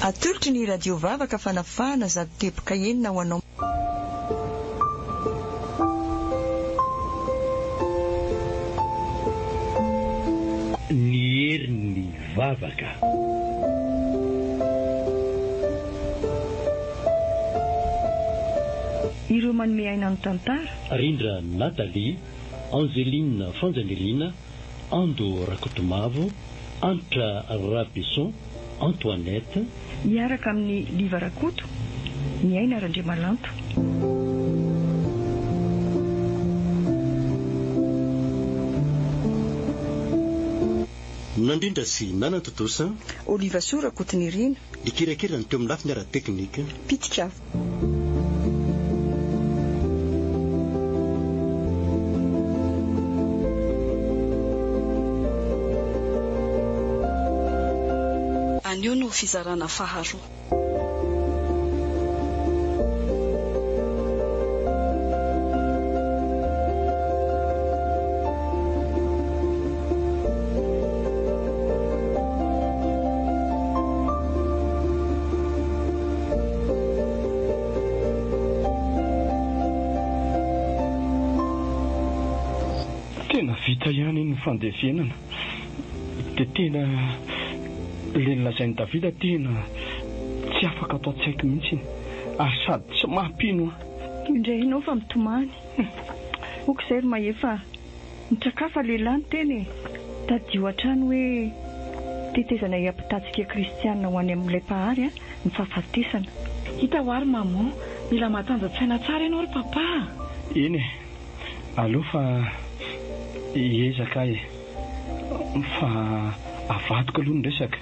Atolotry ny radio vavaka fanafahana zato teboka enina ho anao. Ny herin'ny vavaka. Ireo manome aina ny tantara. Rindra Nathalie, Angeline Fanjanelina, Ando Rakotomavo, Antra Rabesson, Antoinette. Miaraka amin'ny Liva Rakoto, ny aina Randriamalanto. Nandrindra sy nanantotosa Oliva Soa Rakotonirina. Ikirakirany teo amin'ny lafiny ara-teknika Pitikavo. Anio no fizarana faharoa. Tena vita ihany ny fandevenana. Dia tena lelona izay ny Davida tena tsy afaka atao tsaiko mihitsy ary sady tsy mampino. Indray ianao fa mitomany. Okizay maefa nitsakafa lehilahy teny tadio an-trano hoe tetezana hiampitatsika kristianina ho any amin'ilay pahary ny fahafatesana. Hita ho ary maman, mila matanjatsaina tsara ianao ry papa. Eny aloha fa hiezaka fa avadika aloha ny resaka.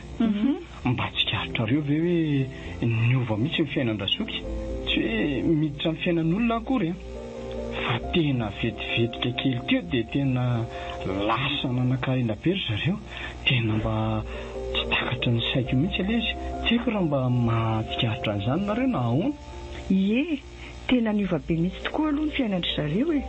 Mba tsy karotrareo ve hoe niova mihitsy ny fiainan-drasoky, tsy hoe miditra amin'ny fiainan'olona akory fa tena vetivetika kely teo dia tena lasa nanankarena bery zareo. Tena mba tsy takatra ny saiko mihitsy ilay izy. Tsy haiko raha mba mahatsikaritra an'izany nareo na ahoana. Ie, tena niova be mihitsy tokoa aloha ny fiainandry zareo e.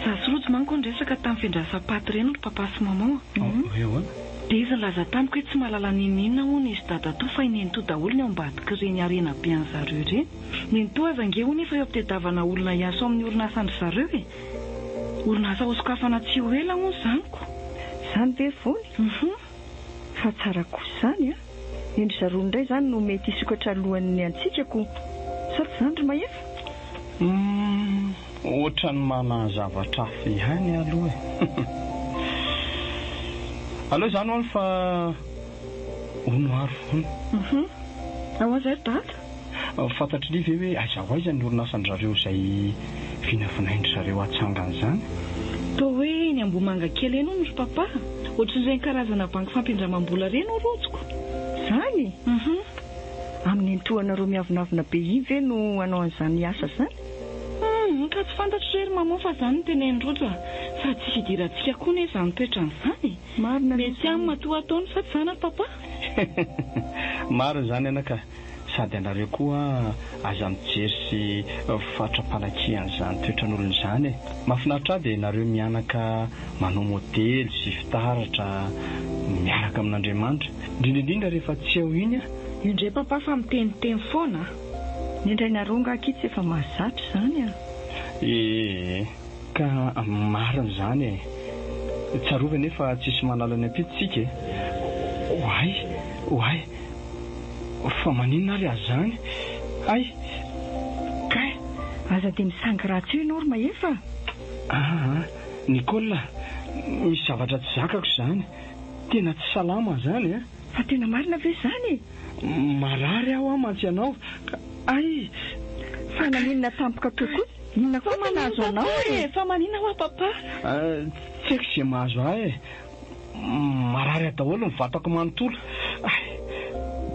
Za sy rojo manko ny resaka tamin'ny fiandrasam-paty ireny ry papa sy maman. Ahoana? Dia izy nilaza tamiko hoe tsy mahalala ninina hono izy dadato fa inento daholo ny ao ambadika ireny arena be an'zareo ireny. Nento aza ange hono efa eo ampitedavana olona iaso amin'ny orinasandry zareo e. Orinasa hosokafana tsy ho ela hono zaniko. Zany ve fony? Fa tsara kosa zany a. Endry zareo indray zany no mety hisokatra alohan'ny antsikako. Sa tsy zany ry maefa? Ohatrany manazavatra hafa ihany aloha aloha izany hono fa honoaro foana. Ahoana ry dada? Fantatry ny ve hoe aiza ho aiza ny orinasan-dry zareo izay vinavinaindry zareo atsangana izany? Toa hoe ny Ambohimanga kely eny hono ry papa. Ohatran'ireny karazana banky fampindramam-bola ireny ho rojoko. Zany? Amin'ny antohanareo miavinavina be iny ve no anao an'izany asa zany? Ka tsy fantatro hoe ry maman fa izany no teneny rojo fa tsy fidirantsika koa ne izany toetra n'izany. Marina mety amin'ny matoa ataony sa tsy zany ry papa? Marina izany ianaka. Sady anareo koa aza mijery sy fatrampanakian'izany toetran'olon'izany. Mahafinaritra dia nareo mianaka manao modely sy fitaratra miaraka amin'Andriamanitra. Indrindra rehefa tsy eo iny indray papa fa miteniteny foana. Indray naronga akitsy efa mahazatra zany ka marina izany tsarova nefa tsisy manala ny ampitsika. Oay fa maninona ary azy zany? Kay aza dia misangy ratsy io ianao ry maefa. Nicola, misy zavatra tsy zakako izany. Tena tsy salama zany Fa tena marina ve zany? Marary aho mantsy ianao. Fa naninona tampoka tokoa? Inona koa manazo anao fa maninona hoa papa? Tsy haiko izay mahazo ahy marary daholo ny vatako manontolo.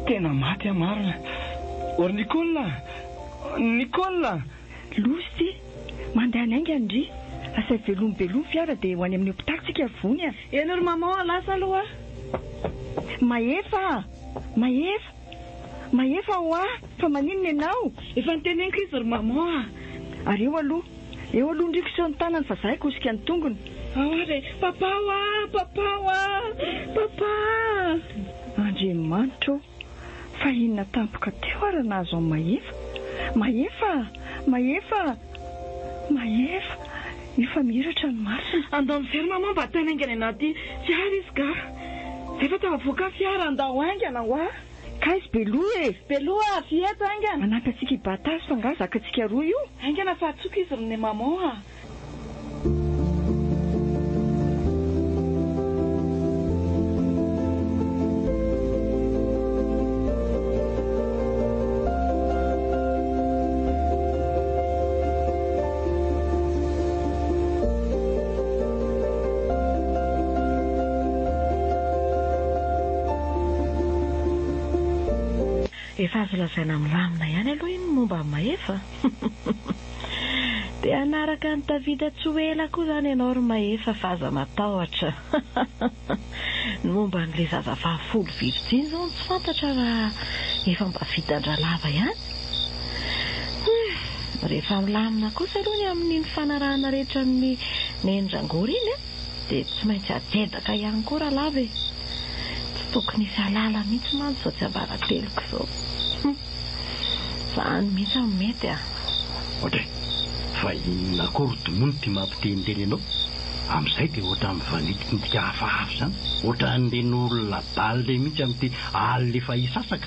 Tena maty marina. Or Nicola losy mandeha ny aingana ndry. Asa velombelony fiara dia ho any amin'ny hopitaly vony eny ry maman alasa aloha. Maefa hoa fa maninona ianao? Efa niteneniko izy ry maman. Ary eo aloha ndriko seho ny tanany fa zahay kosika ny tongony. Papa Andriamanitra, Fa inona tampoka teo ary nahazo ao Mahefa. Mahefa efa miratra ny masina. Andao mivery mama mba tena aingana anaty fiara izy ka. Efa tavoaka fiara andao aingana ho ah. Ka izy beloha Beloha fieta aingana. Manampy antsika ibatazy fa nga zakatsika roa io. Aingana fa tsoka izy ron'ny maman. Efa azo lazaina milamina ihany aloha iny momba Mahefa. Dia anaraka ny Davida Tsoela koa izany ianao ry Mahefa fa aza matahotra. Ny momba n'ilay zaza fahafolo vivitsiny izao tsy fantatra raha efa mba vitan-dralava ihany. Rehefa milamina kosa aloha ny amin'iny fanarahana rehetra ny endrangory iny dia tsy maintsy ajedaka ihany koa raha lava e. Tsy tokony isy alala mihitsy mantsy sao tsy ambarateloko izao. Zany mihitsy amin'ny mety ah. Ohatra fa inona koa rodomono ty mampitendeny ianao amin'izay dia ohatra mivanitikinitika hafahafa zany, ohatra an'ireny olona baly le mihitsy amin'ity aly efa hisasaka.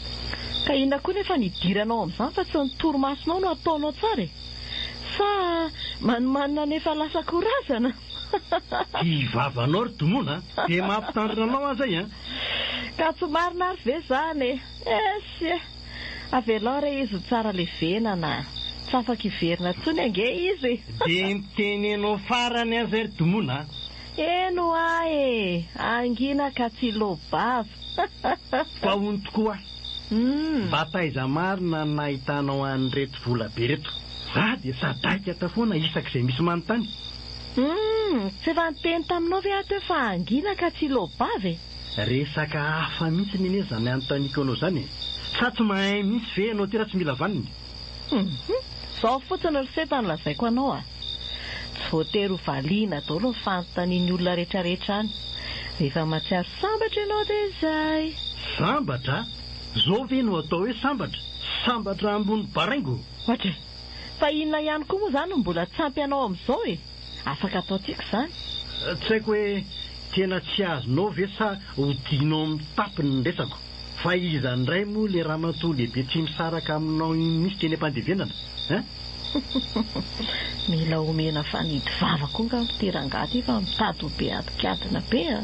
Ka inona koa nefa nidiranao amin'izany fa tsy ny torimasonao no ataonao tsara e? Sa manimanina nefa lasa korazana? Hivavanao rodomono dia mampitandrina anao azay a. Ka tsy marina ary ve zany e? Esy avelao re izy ho tsara le venana. Tsy afaka iverina tsony ange izy. Dia mitenenao farany azy rodomono a. Eno ae, angina ka tsy lobava. Fa hono tokoa mba taiza marina nahitanao an'ireto vola be reto. Za dia sadaika tafoana isak'izay misy manontany. Tsy efa niteny taminao ve ato fa angina ka tsy lobava e? Resaka hafa mihitsy nene zany anontaniako anao zany e. Sa tsy mahay mihitsy ve anao ty raha tsy mila vaniny? Zao fotsiny reseta no lazaiko anao a. Tsy voatery ho valiana daholo ny fanontanian'ny olona rehetrarehetra any. Rehefa mahatsiaro sambatra ianao dia izay. Sambatra? Zao ve no atao hoe sambatra? Sambatra ambony baraingo? Ohatra fa inona ihany koa moa izany no mbola tsy ampy anao amin'izao e? Afaka ataontsika izany. Tsy haiko hoe tena tsy azonao ve sa hodinao amin'ny tapiny ny resako. Fa iza indray moa le ramatoa lehibe tsy misaraka aminao misy teny am-pandevenana. Mila omena fanidy vava koa nga miterangady fa mitady ho be adikadina be a.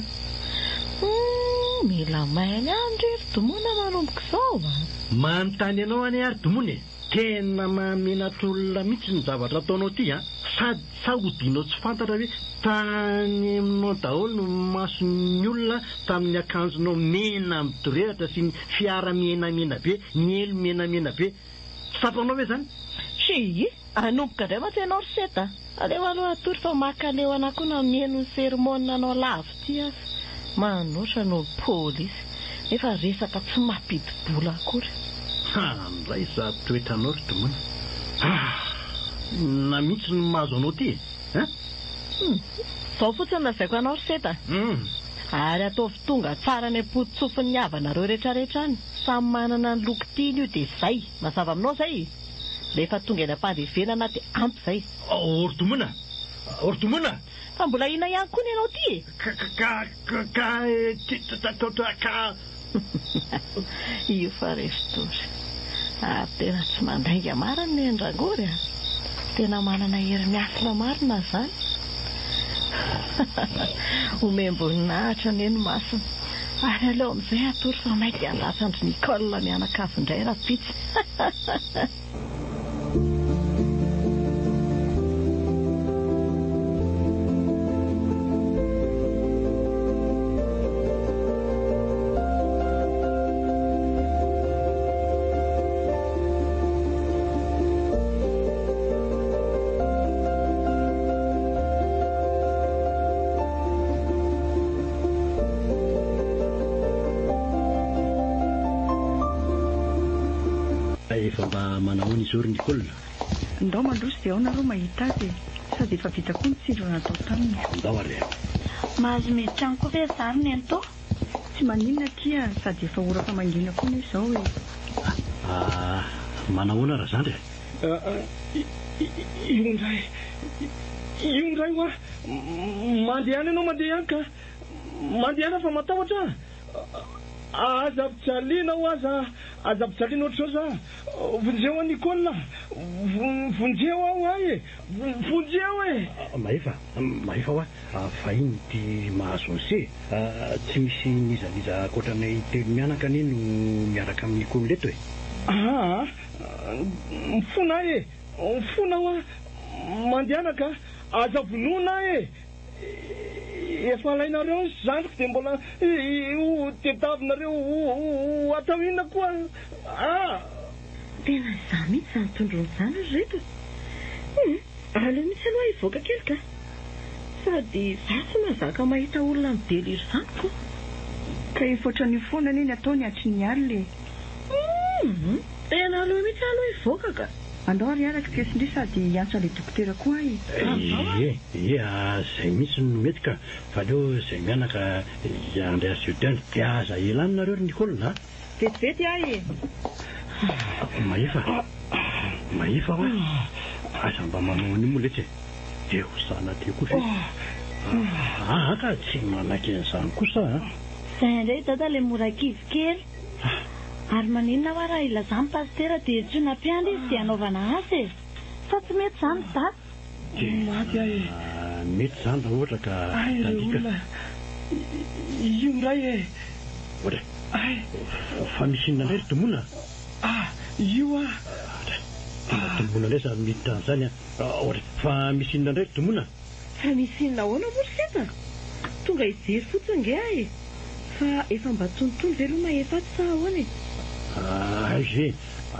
Mila mainy andry rodomono manomboka izao a. Manontany ianao any ary rodomono e. Tena mamenatr'olona mihitsy ny zavatra ataonao ty a. Sady sa hodinao tsy fantatra hoe tany aminao daholo no mason'ny olona tamin'ny akanjonao mena midorehatra sy ny fiara menamena be, ny elo menamena be. Tsy tapanao ve zany? Si, anomboka indray mantsy ianao riseta. Aleo aloha atory fa makaleo anako na mieno ny sermonina anao lavitsy azy. Manoatra no polisy. Efa resaka tsy mampidi-bola akory. Ndray za toetranao rodomono. Na mihitsy no mahazo anao ty e? Zao fotsiny lazaiko anao riseta. Ary ataovy tonga tsara ny apotsofin'ny havanareo rehetrarehetra any. Samy manana ny loko tiany io dia izay. Mazava aminao izay. Rehefa tonga eny am-pandevenana dia ampy izay. Rodomono! Fa mbola inona ihany koa ny ianao ty e? Io fa resitory. Tena tsy mandainga marina ny endrangory a. Tena manana hery miafina marina zany. Omemboninahitra ny eny masina. Ary aleo amin'izay atory fa mainty andatsandry Nicola mianakavy indray rapitsy. Efa mba manahoana izy ory Nicola. Ndao mandroso dia ao nareo mahita azy sady efa vita koa ny tsindro natao taminy. Ndao ary. Mahazo miditra any koa ve zany ny ento? Tsy maninona kia sady efa ora famangina koa ny izao hoe. Manahoana raha zandry? Io ndray hoa mandeha any ianao mandeha any ka mandeha fa matahotra azavitsaliana ho aza vitsaliana ohatr'izao za vonjeo any Nicola vonjeo aho ahy vonjeo Mahefa hoa fa iny ty mahazo anse tsy misy nizaniza akoatranay telo mianaka ny no miaraka amin'ny Nicola leto mifona ahy mifona hoa mandeha ka aza vonoana efa alainareo ny zandriko dia mbola tetavinareo atao inona koa tena za mihitsy za mitondro ny zany ry reto aleo mihitsy aloha hivoaka kely ka sady za tsy mahazaka mahita olona mideliry zaniko ka efa ohatran'io foana neny ataony atry ny aly tena aloha mihitsy aloha hivoaka ka andao ary araka kesindri sady antsa ilay dokotera koa zay mihitsy no mety ka fa aleo zay mianaka andray asiodany dia aza elany nareo ry Nicola vetivety ahy Mahefa hoa aza mba manao any moa letsy dia ho sana ty koa fe ka tsy manaky an'izany kosa zay indray dada le mora kivy kely ary maninona hoa raha ilazany pastera dia tsy nampiandry izy dia anaovana azy fa tsy mety zany da mety zany raha ohatra ka tandika io ndray ohatra fa misy inona indray ry tomona io tombona indray sa miditra an'izany ohatra fa misy inona indray ry tomona fa misy inona ahoana moa ry seta tonga hijery fotsiny nge ahy fa efa mba tonotony veloha mahefa tsy sa ahoana ze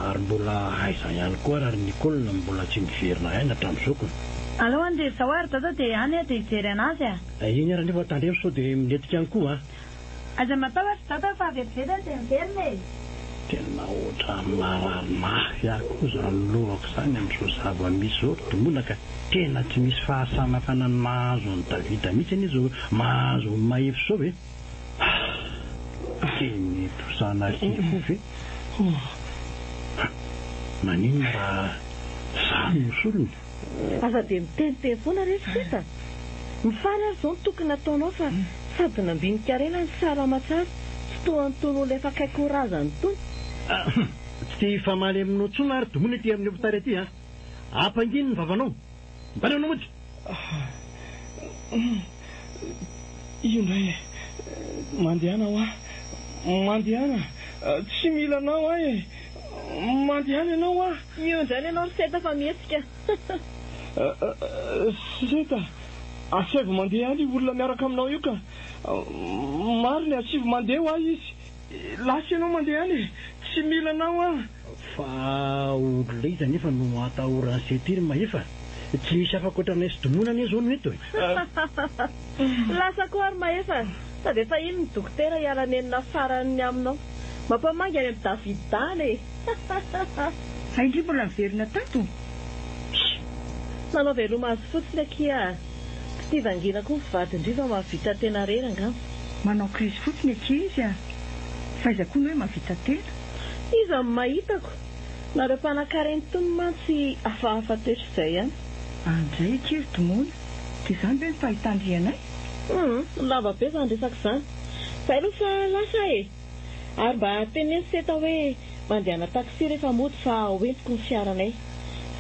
ary mbola aiza ihany koa raha ry Nicola mbola tsy miverina aina hatramin'izao koa aleo andeha zao ary dada dia any dia hijery anazy iny ary nefa tandremo sao dia minetika ihany koa aza matao ary dada fa vetivety dia miverina tena ohatra maramafy aho koa zany lohako zany amin'izao zava-misy zao tomona ka tena tsy misy fahasamafana mahazo ny Davida mihitsy any izao mahazo mahefy zao hoe teny tosana kifo ve maninona raha zany mosolony aza dia miteniteny foana rehetra seta mifary ary zao ny tokony ataonao fa sady nambinika-rena ny sarama tsara tsy toa nytono olo efa kaiky horazany tony tsy famaly aminao tsona ary domona ty amin'ny opitary aty ampanginy ny vavanao mbananao motsy io ndray mandehana hoa mandehana tsy mila anao ahy mandehana ianao io indray ianao ry seta fa mihetsika seta asivy mandeha any olona miaraka aminao io ka mariny asivy mandeha ho ahy izy lasy ianao mandeha any tsy mila anao fa olona izy nefa no atahorany setyry mahefa tsy misy afaka ohatranay sy domona anie zao no eto lasa koa ary mahefa sady efa iny ny dokotera hialanenina farany aminao mampamangy any amin'ny Davidany haindry mbola miverina tato nanao veloma azy fotsiny akia tsy vangina koa mivadindriva mahavita tena rera angamba manao krizy fotsiny akia izy faizakoa no hoe mahavita tena izy amin'ny mahitako nareo mpanan-kareny tony mantsy hafahafa toetra izay ihany andray akery tomona dia izany be ny fahitandrianay lava be zany resaka izany zay aloha fa lasa ary mba teneny seta hoe mandehana taksi rehefa mody fa hoentiko ny fiaranay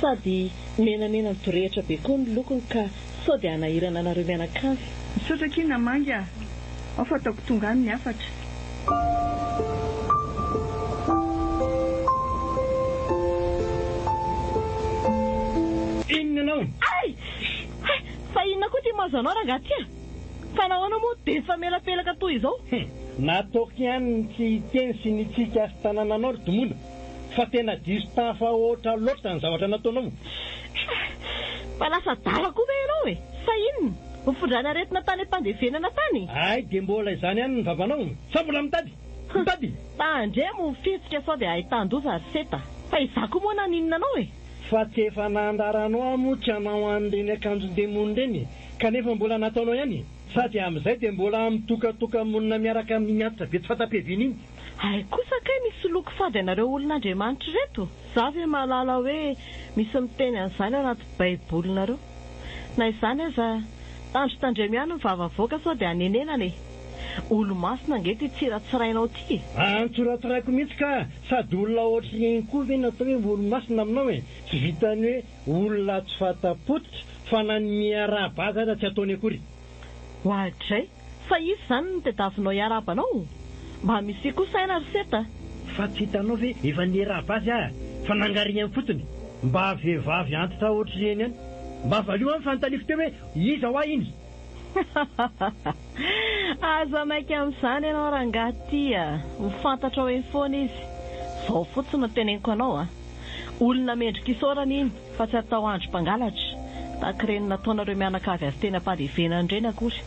sady menamena midorehitra be koa ny lokony ka sao dia hanahirana anareo mianakavy misaotra kina mangy ao fa ataoko tonga any ny afatra inona anao fa inona koa ty mahazo anao rangaty fa nahoana moa dia famelapelaka toy izao nataoko ihany tsy teny sy nitsika asy tanana anao ry domona fa tena diso tafa oatra loatra ny zavatra nataonao fa lasa dala koa ve ianao fa inona hofondrany aretina tany ampandevenana tany ay dia mbola izany ihany ny vavanao sa mbola mitady tandremo mifitsika sao dia ahitandova ary seta fa izako moa naninona anao fa tsy efa nandaranao amotsy anao an'ireny akanjon-demony ireny kanefa mbola nataonao ihany sady amin'izay dia mbola mitokatoka-monina miaraka amin'ny atitra be tsy fatapeviana iny. Ay kosa kay misy loko fady anareo olon'Andriamanitra reto. Za ve mahalala hoe misy miteny an'izany anaty baibolinareo. Na izany aza tandro tandremiana ny vavavoaka sao dia anenenana olo-masina angety tsiratsirainao ty. Antsoratsiraiko mihitsy ka sady olona ohatr'ireny koa ve natao hoe olo-masina aminao tsy vitany hoe olona tsy fatapototra fa nanome araba tsy ataony akory. Hoadray fa izy zany no tediavinao iarabanao. Mba misy kosa aina riseta. Fa tsy hitanao ve efa nieraba azy fa nangarihany fotony mba vehivavy antitra ohatr'ireny any. Mba valio amin'ny fanontaniako teo hoe iza ho iny. Aza maika amin'izany ianao rangahy ty mifantatra hoe foana izy. Zao fotsiny no teneniko anao olona mendrika isaorana iny fa tsy atao andro mpangalatra. Tahaka ireny nataonareo mianakavy azy teny ampandevenana ireny akory.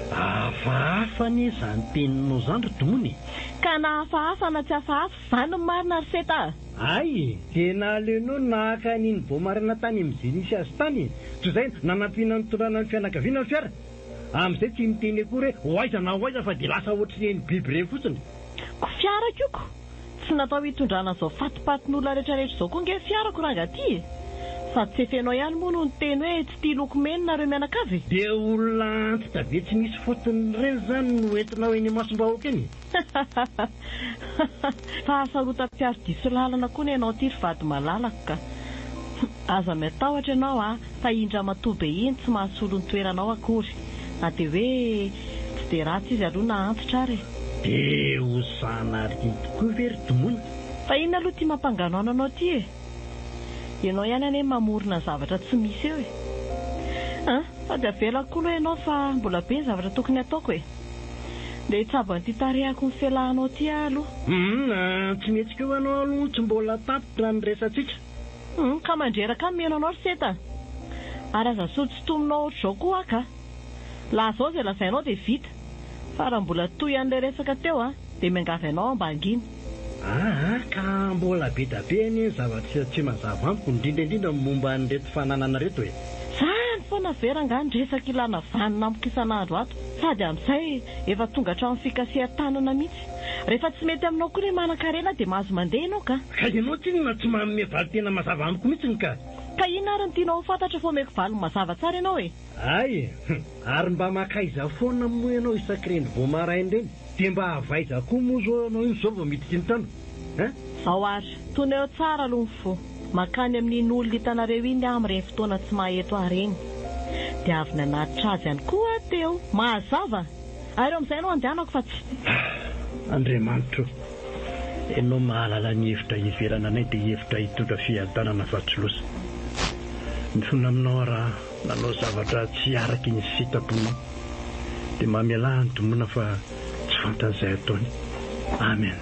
Hafahafa ny izany teninao izany ry Domony. Ka na hafahafa na tsy hafahafa izany no marina riseta. Ay, tena alenao nahaka an'iny voamarina tany mijenisy azy tany. Toy izay nanampiana ny tondrana ny fianakaviana ny fiara. Amin'izay tsy miteny akory hoe hoaiza na hoaiza fa dia lasa ohatr'ireny biby ireny fotsiny. Ko fiara kioko. Tsy natao hitondrana izao fatipatin'olona rehetrarehetra izao koa nge fiarako rangaty. Sady tsy efenao ihany moa no teny hoe tsy tia loko mena nareo mianakavy. Dia olona antitra be tsy misy fotony ireny zany no entinao eny masom-bahoaka eny. Fahasarotam-piaro-diso lalana koa ny ianao ty ry vady malalaka ka. Aza matahotra ianao fa indra matoa be iny tsy mahasolo ny toeranao akory. Na dia hoe tsy dia ratsy izy aloha na antitra ary. Dia hosana ry tokoa ve ry Domony. Fa inona aloha ty mampanganoana anao ty ianao ihany ane mamorona zavatra tsy misy eo fa dia avela koa aloha ianao fa mbola be ny zavatra tokony ataoko dia hitsabo ty tarehako ny fialahanao ty aloha. Tsy mihetsika eo anao aloha tsy mbola tapitra ny resantsika. Ka mandreraka meno anao riseta. Ary aza sotsotominao ohatr'izao koa ka. Laha zao izay lazainao dia vita. Fa raha mbola toy an'ilay resaka teo dia miangavy anao ambanginy. Ka mbola be da be ny zavatra tsy mazava amiko indrindra momba an'ireto fananana reto Zany foana veranga ny resaka ilana vanina amiko isan'andro ato. Sady amin'izay efa tonga hatramin'ny fikasihan-tanana mihitsy. Rehefa tsy mety aminao koa ny manan-karena dia mahazo mandeha ianao ka. Ka ianao tsinona tsy manome valy tena mazava amiko mihitsy ka. Ka inona ary ny tianao ho fantatra fa omeko valy mazava tsara ianao Ay, ary mba makaiza foana moa ianao isakireny voamaraina ireny. Dia mba havaiza koa moa zao ianao iny zao vao miditra ny tano. Zao ary toneo tsara aloha ny fo. Makany amin'iny olona hitanareo iny amin'ireny fotoana tsy maheto areny. Dia avy nanatitra azy ihany koa teo. Mahazava. Ary amin'izay ianao andehanako fa tsy. Andriamanitra, ianao mahalala ny hevitra hiverana anay dia hevitra hitondra fiadanana vatsolosa. Mifona aminao raha nanao zavatra tsy araka ny sitabonao. Dia mamela ny domona fa tsy fantan'izay ataony. Amen.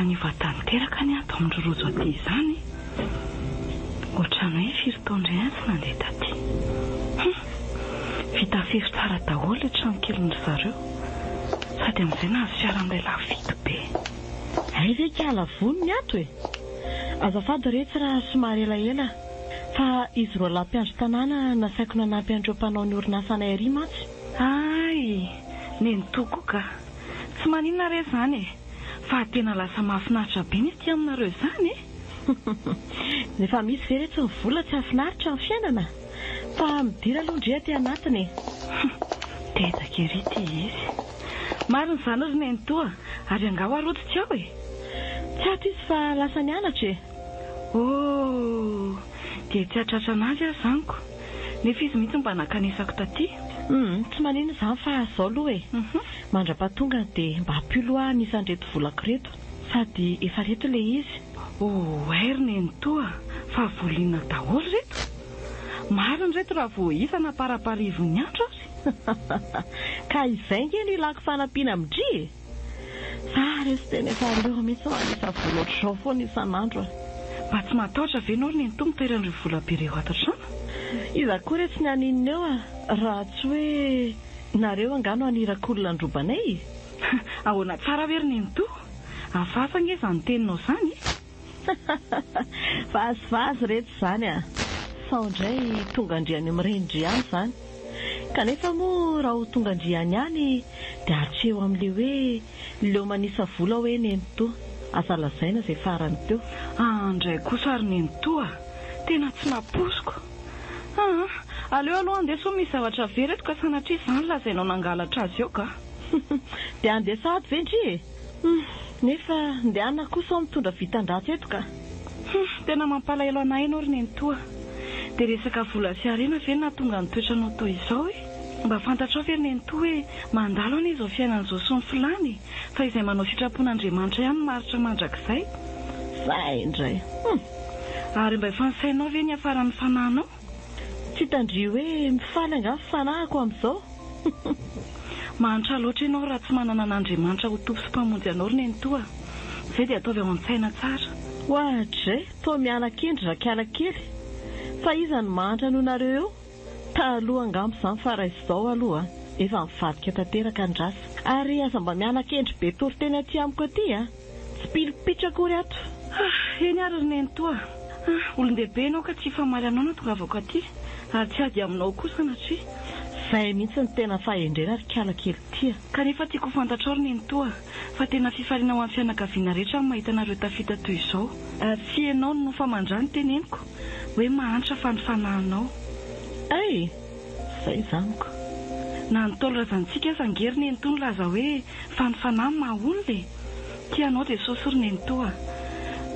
Ny vatanteraka ny ato amin'ny rojo aty izany. Ohatrany hoe firitaondray tsy nandeha taty. Vita fefy tsara daholo trano keliny zareo. Sady amin'izay nahazo fiara amin'ilay lafo vidy be. Ay ve kiala vonony ato azafady rehetra raha somary elaela. Fa izy roa lahy mpiandro tanàna nasaiko nanampy an'ireo mpanao ny orinasa anay ary matsy. Ay, neny toko ka. Tsy maninona re izany fa tena lasa mahafinaritra be ny ity aminareo izany Nefa misy ve rehetra ny vola tsy afinaritra ny fiainana. Fa midira aloha ndrea ty anatiny tetaka ery ty izy. Mariny izany ozy neny toa ary angao aroto tsy ao Tsy ato izy fa lasa nianatra dia tsy atratra anazy aho zaniko. Nefa izy mihitsy mba nakanisako taty. Tsy manino izany fa zao aloha mandra-pahatonga dia mba hampiloa nisy andreto volako reto. Sady efa reto ilay izy. Oeriny ny toa fa volina daholo reto. Mariny reto raha voaisa na paraparivony andro azy. Ka izay nge ny ilako fanampiana midri. Fa resy tena efa aleo mihitsy manisa vola ohatr'izao foana isan'andro. Mba tsy matahotra ve nao ny tompo toeran'ireo vola be ireo ato trano? Iza koa re tsy nianinina eo raha tsy hoe nareo angano anirako olona androbanay. Ahoana tsara veriny ny toa? Afasa nge izany teninao izany. Vazivazy reto izany sao indray tonga andriany mirendry ihany izany. Kanefa moa raha ho tonga andriany ihany dia hatreho amin'ilay hoe leo manisa vola hoe neny toa. Asa lazaina izay farany teo. Andray kosa ary neny toa. Tena tsy naposiko. Aleo aloha andeso misy zavatra vereto ka sanatria izany lazainao nangalatra azy eo ka. Dia andeha sady vendry nefa ndehanana kosa mitondra vitan-dratsy eto ka. Tena mampalahelo anay ianao ry neny toa. Dia resaka vola sy harena ve nahatonga nitoetranao toy izao mba fantatrao ve neny toa hoe mandalo anie izao fiainan'izao sy ny filany fa izay manao sitrapon'Andriamanitra ihany maritra mandrakizay. Zay indray. Ary mba efa nisainao ve ny afaran'ny fanahinao? Tsy tandry hoe mifaly angano fanahiko amin'izao. Mahantra loatra ianao raha tsy manana an'Andriamanitra ho tompo sy mpamonjy anao ry neny toa. Izay dia ataovy ao an-tsaina tsara. Hoatray, toa miana-kendry rakiala kely. Fa iza ny mahantra noho nareo eo? Taloha angamba izany fa raha izao aloha efa mivadika tanteraka andrasa. Ary aza mba miana-kendry be tory teny aty amiko aty tsy pilipitra akory ato. Eny ary ry neny toa. Olon-dehibe ianao ka tsy famaly anao no tonga avako aty ary tsy ady aminao kosa sanatria. Zay mihitsy ny tena fahendrena ry kiala kely tia. Kanefa tiako fantatrao ry neny toa fa tena fifaliana ho amin'ny fianakaviana rehetra ny mahita anareo tafita toy izao. Tsy ianao no famandrany teneniko hoe mahantra fa ny fanahinao. Ay, zay zaniko. Na nitolo razantsika sangery neny toa laza hoe fa ny fanahy mahonle. Tianao dia sosy ry neny toa.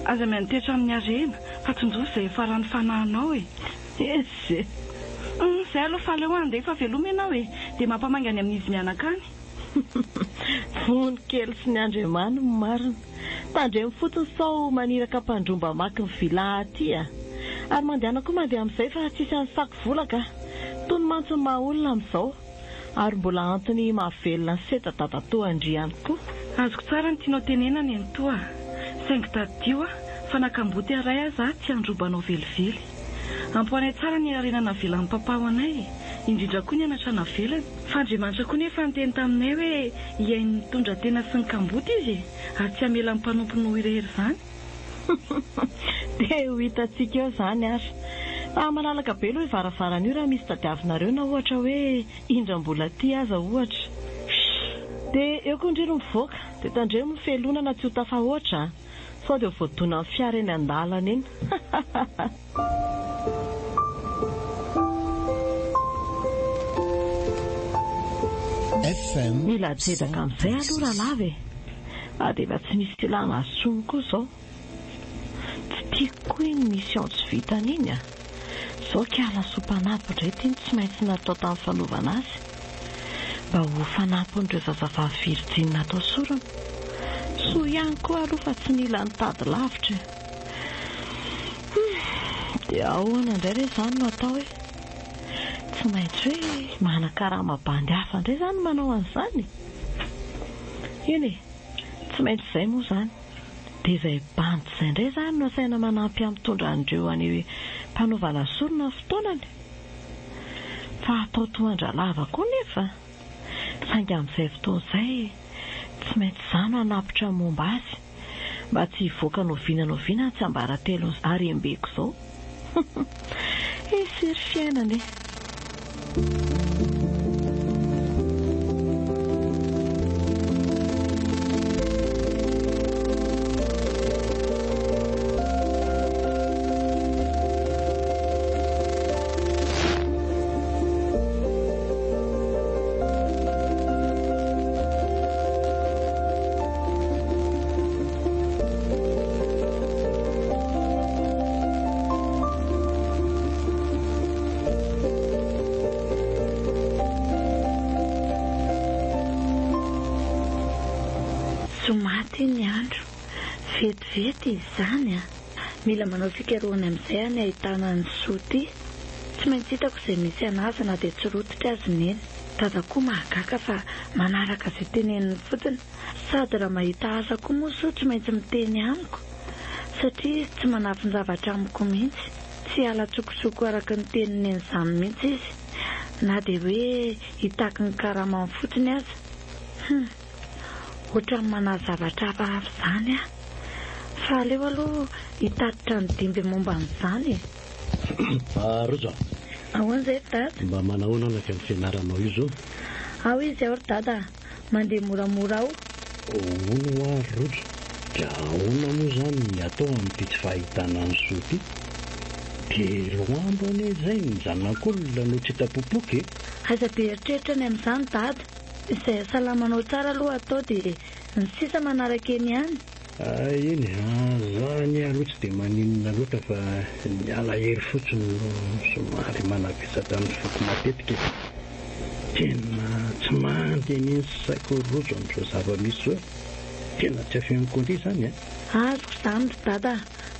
Aza miantoetra amin'ny harena fa tsonjoso izay faran'ny fanahinao Eze. Izay aloha fa aleo andeha fa veloma ianao dia mampamangany amin'izy mianakany. Vonikely sy ny Andriamany no marina. Tandremo fotsiny sao maniraka mpandromba maky ny vila aty ary mandehana koa mandeha amin'izay fa tsisy any sako vola ka. Toy ny mantsy maha olona amin'izao ary mbola antony mahavelona ny seta tatatoa andriany koa. Azoko tsara ny tianao tenena neny toa. Saingy tadio fa nakamboty aray aza tsy androbanao velively. Ampoanay tsara ny arenana velan'ny papaho anay indrindra koa ny anatrana velany. Fa Andriamanitra koa nefa niteny taminay hoe hiainy mitondra tena sy ny kamboty izy ary tsy hamela ny mpanompo no irery izany. Dia ho hitantsika eo izany ary. Fa malalaka be aloha varavarana io raha misy tadiavinareo na ohatra hoe indram-bola aty aza ohatra. Dia eo koa indrindra mivoaka dia tandremo felonana tsy ho tafahoatra sao dia voadona amin'ny fiara eny an-dalana eny. FM Mila jedaka amin'izay aloha rahalava dia efa tsy misy ilana asony koa izao. Tsy tiako koa iny mission tsy vitany iny izao kiala soapanampy indray iny tsy maintsy natao tamin'ny fanaovana azy mba ho fanampin'ireo zazavavy virjina atao sorona. Soa ihany koa aloha fa tsy nila nitady lavitra. Dia ahoana indray re izany no atao tsy maintsy hoe manan-karama bandy hafa indray izany manao an'izany. Eny tsy maintsy izay moa izany. Dia izay bandy izay indray izany no asaina manampy amin'ny mitondra an'ireo any mpanaovana sorona fotoanany. Fa atao toandra lava koa nefa. Saingy amin'izay fotoana izay tsy maintsy izany hanapitra momba azy mba tsy hivoaka noviana tsy ambaratelo arembeko izao. Esiry fiainany. Vetivety izany a. Mila manao fikarohana amin'izay any ahitana ny soty. Tsy maintsy hitako izay misy anazy na dia tsy rototra azy neny. Dada koa mahagaga fa manaraka izay teneniny fotsiny. Sady raha mahita asa koa moa so tsy maintsy miteny amiko. Satria tsy manafy ny zavatra amiko mihitsy. Tsy ala tsokotsoko araka ny teniny izany mihitsy izy. Na dia hoe hitaky ny karamany fotsiny aza. Ohatran'ny manahy zavatra hafahafa izany a. Fa aleo aloha hitatitra ny dimby momba an'izany. Rojo. Ahoana izay dada? Mba manahoana anaka amin'ny fianaranao io zao? Ao izy ao dada. Mandeha moramora ao. Ono ary Rojo. Dia ahoana moa izany ny atao amin'ity tsy fahitana ny soty? Dia loando ane izay ny zanak'olona no tsy hitapopoky. Aza be eritreritra ny amin'izany dada. Izay salamanao tsara aloha atao dia ny sisa manaraka eny ihany. Eny, zany aloha tsy dia maninona loatra fa miala hery fotsiny no somary manavesatra amin'ny foko matetika. Tena tsy mandeny ny saiko Rojo amin'izao zava-misy zao. Tena tsy afeniko indray izany. Azoko izany dada.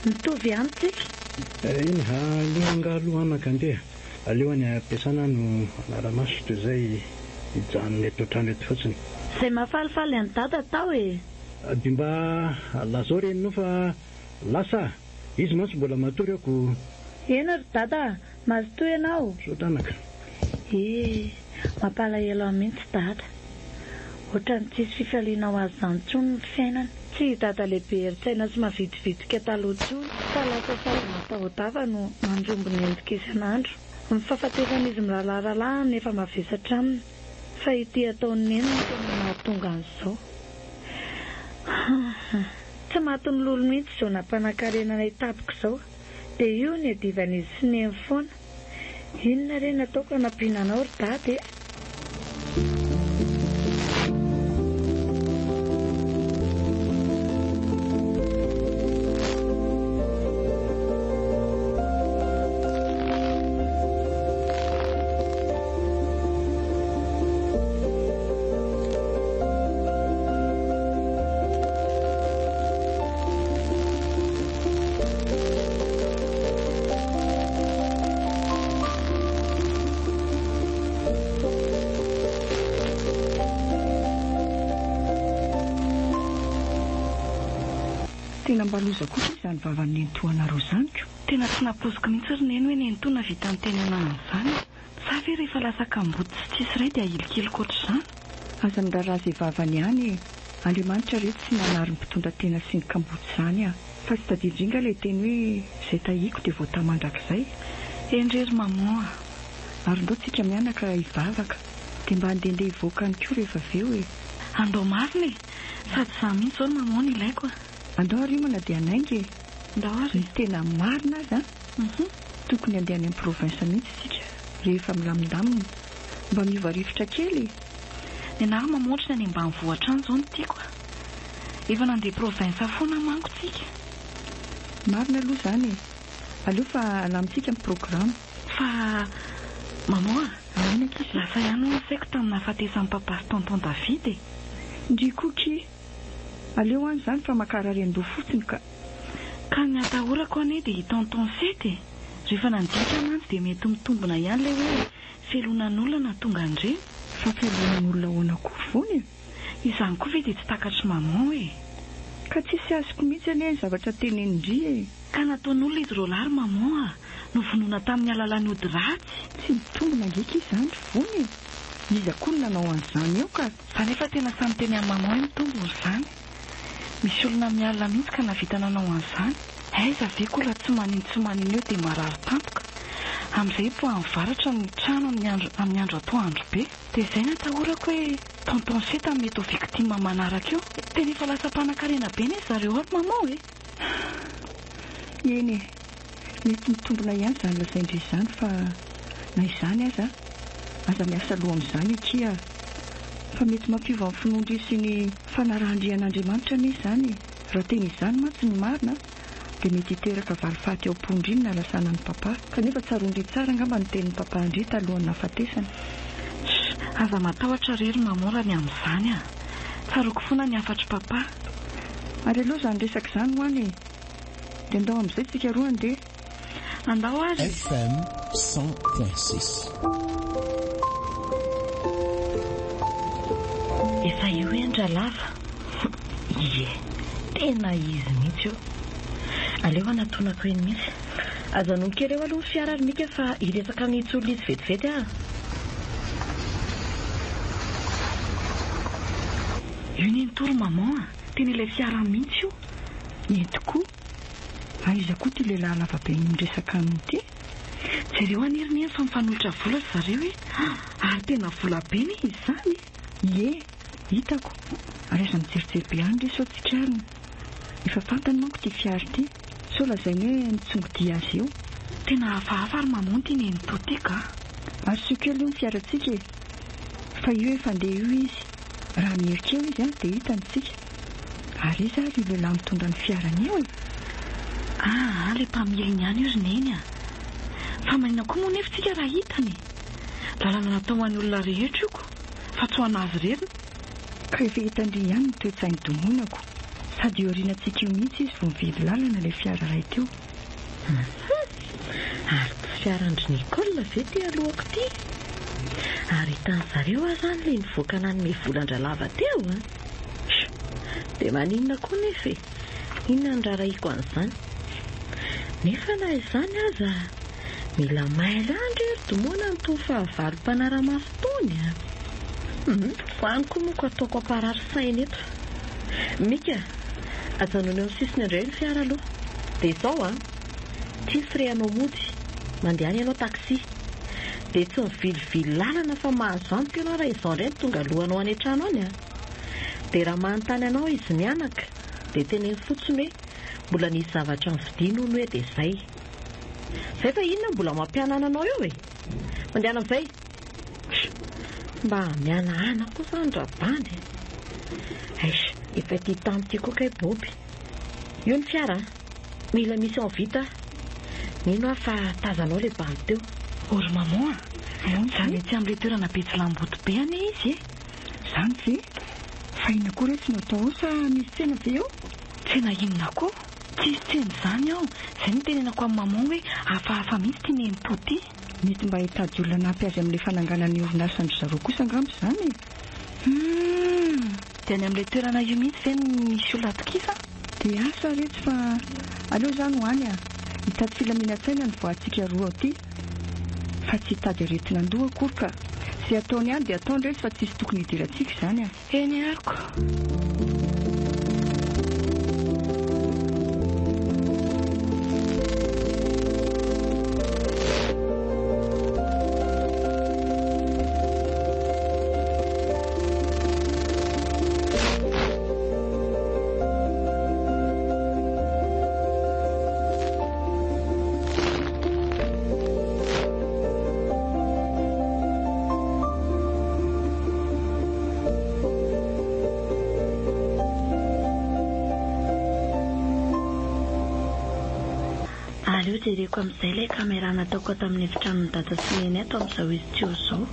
Mitovy ihany tsika. Eny, aleo angaloha anaka andeha. Aleo any ampiasana no anaramaso toy izay hijanony eto an-trano eto fotsiny. Izay mahafalifaly any dada tao e. Dia mba lazao reninao fa lasa. Izy mantsy mbola matory ako. Ena ry dada, mazotoy ianao. So tanaka. Mampalahelo mihitsy dada. Ohatran'ny tsisy fifalianao azy izany intsony ny fiainana. Tsy dada lehibe eritsaina sy mavidividiky taloha intsony. Fa lasa sazy matahodava no manjombo ny endrika isan'andro. Ny fahafatesana izy miralahala nefa mavesatra aminy. Fa ity ataony neny no tena mahatonga an'izao. Tsy mahaton'ny lolo mihitsy izao nampanankarenana itapiko izao. Dia io ny adivan'izy sy neny foana. Inona re nataoko hanampiananao ry dada? Tena mba loza kosa izany vavan'ny nentoanareo izanyko. Tena tsy napoziko mihitsy ry neny hoe nentoana vita ny tenenana izany. Sa ve rehefa lasa kamboty sy tsisy iray dia ilikiloko ohatr'izany? Aza miraharaha izay vavany ihany. Andriamanitra rehetra tsy manary ny mpitondra tena sy ny kamboty izany a. Fa tsy tadidringa ilay teny hoe izay tahiko dia vao tamandrakizay. Endrery mamoa. Ary ndao tsika mianaka hivavaka. Dia mba handehandeha hivoaka ny koa rehefa aveo e. Andao marina e. Sady za mihitsy izao ny mamoa ny ilaiko. Andao arimana dia anaingy e. Ndao ary. Ny tena marina azy a. Tokony andeha any amin'ny provinsa mihitsy tsika. Rehefa milamindamina. Mba miova rivotra kely. Ny anahy mamoatra ny ambany vohatra any izao no tiako. Efa nandeha provinsa foana manko tsika. Marina aloha izany e. Aleo fa alamintsika amin'ny programa. Fa mamoa, lasa ihany no saiko tamin'ny hafatesan'ny papa sy tonton David e. Ndrikoky. Aleo any izany fa makararendo fotsiny ka. Ka ny atahorako ane dia tonton Sety. Rehefa nandinika ananjy dia mety mitombona ihany ilay hoe felonan'olona tonga andreny. Fa felonan'olona hoana koa foana e. Izany koa ve dia tsy takatry mamoa e. Ka tsisy azoko mihitsy ane ny zavatra tenenindry e. Ka nataon'olona izy rolary mamoa. Novonoina tamin'ny alalan'ny ody ratsy. Tsy mitombona ngeky izany foana e. Izy akoho nanao an'izany eo ka. Fa nefa tena samy teny amin'ny mamoa mitombona izany. Misy olona mialina mihitsy ka navita nanao an'izany. Aiza ve koa raha tsy manino eo dia marary tampoka. Amin'izay po anvaratra ny trano amin'ny andro atoandro be. Dia izay natahorako hoe tonton Seta mety ho victime manaraka eo. Tena efa lasa mpanan-karena be ne zareo ary mamoa e. Eny e. Mety mitombona ihany izany lazaindry izany fa na izany aza. Aza miasa loha amin'izany ikia. Fa mety mampiova ny finoandry sy ny fanarahandrian'Andriamanitra ane izany. Raha teny izany mantsy ny marina dia mety hiteraka varifaty ao am-pondriny na lasana ny papa. Kanefa tsaroandry tsara angamba ny tenin'ny papa andry talohan'ny hafatesana. Aza matahotra rery mamora ny amin'izany a. Tsaroako foana ny hafatry papa. Ary aloha izany resaka izany ho any dia andao amin'izay tsika roa andeha. Andao azy. FM 100.6. Efa io Andralava. Ie, tena izy mihitsy io. Aleo anatonako eny mihitsy. Azanon kely eo aloha fiara ary mika fa hiresaka amin'ny tsolo izy vetivety ah. Io ny nitoro maman tena ilay fiara mihitsy io. Ie tokoa. Aiza koa ty lehilahy lavabe miresaka aminy ity. Jereo aniriny fa mifanolotra vola zareo hoe ary tena vola be ny izy izany. Ie, hitako. Ary aza mijerijery be any reso tsikarina. Efa fantany manko ty fiara ity. So lazainy hoe nitsongodia azy io. Tena hafahafa ary mamonty ny totika. Ary sokely io ny fiarantsika e. Fa io efa andeha io izy. Raha mierika eo izy dia hitantsika. Ary izy ary io lehilahy mitondra ny fiarany eo. Ilay mpamiliny ihany io roneny a. Fa manina koa moa nefa tsika raha hitany. Lalana natao ho an'ny olona rehetra io ko. Fa tsy ho anazy reriny. Ka efa hitandry ihany ny toe-tsainy domonako. Sady orianantsika io mihitsy izy vao mividy lalana ilay fiara ray teo. Ary tsy fiarandry Nicole ve ty alohako ty. Ary hitan'ny zareo aho zany ilay nivoaka nanome volan-dralava teo a. Dia maninona koa nefa e. Inona ny rarahiako an'izany. Nefa na izany aza mila mailandry ery domona ny toa fahavalo-panaramaso tony a. Faniko moa ko ataoko aparary saina eto. Mika, ajanona eo sisiny indray ny fiara aloha. Dia izao a, tsy freanao mody, mandeha any ianao taxi. Dia tsy mivilivily lalana fa mahazo antoka ianao raha izao indray ny tonga alohanao any an-trano any a. Dia raha manontany anao izy mianaka, dia teneny fotsiny hoe mbola nisy zavatra nividiana hono hoe dia izay. Izay fa inona mbola mampianana anao eo e. Mandeha amin'izay. Mba mianahana koa izany rabany. Aish, efa ity tamity koa kay Boby. Io ny fiara, mila misy en vita. Mino aho fa tazanao ilay bandy teo. Ory maman, izany tsy amin'ilay toerana betsy lamboty be any izy e. Izany ve? Fa inona koa re tsy natao sa misy tsena ve eo? Tsena inona koa? Tsisy tsena izany ao. Izay ny tenenako amin'ny maman hoe hafahafa mihitsy ty nento ty. Mety mba hitady olona nampy azy amin'ilay fananganan'ny orinasandry zareo kosa angamba izany e. Dia any amin'ilay toerana io mihitsy ve misy olona atokisa? Dia asa rehetra fa aleo izany ho any a. Hitady filaminantsaina ny voantsika roa ty. Fa tsy hitady aretina andoha akory ka. Izay ataony ihany dia ataony rehetra fa tsisy tokony hidirantsika izany a. Eny ariko. Aleo jereko amin'izay ilay kamera nataoko tamin'ny efitrano ny dada sy neny ato amin'izao izy tsy eo izao.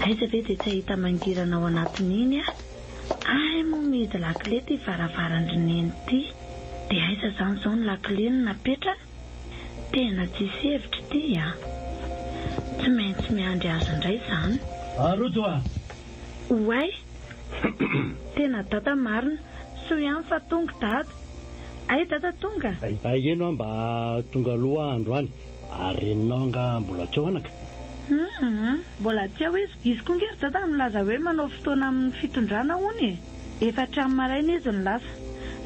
Aiza ve dia tsy ahita mangirana ao anatin'iny a? Ay moa mihidy lakile ty varavaran'ny neny ty. Dia aiza izany izao ny lakile ny napetrana? Tena tsisy hevitra ty a. Tsy maintsy miandry azy indray izany. Aroto a. Oay. Tena dada marina. So ihany fa tonga dada. Ay dada tonga. Ay eno mba tonga aloha androany. Ary enao nga mbola tsy hoanaka. Mbola tsy ao izy. Izy koa ngery dada milaza hoe manao fotoana amin'ny fitondrana hony. Efa trano maraina izy ny lasa.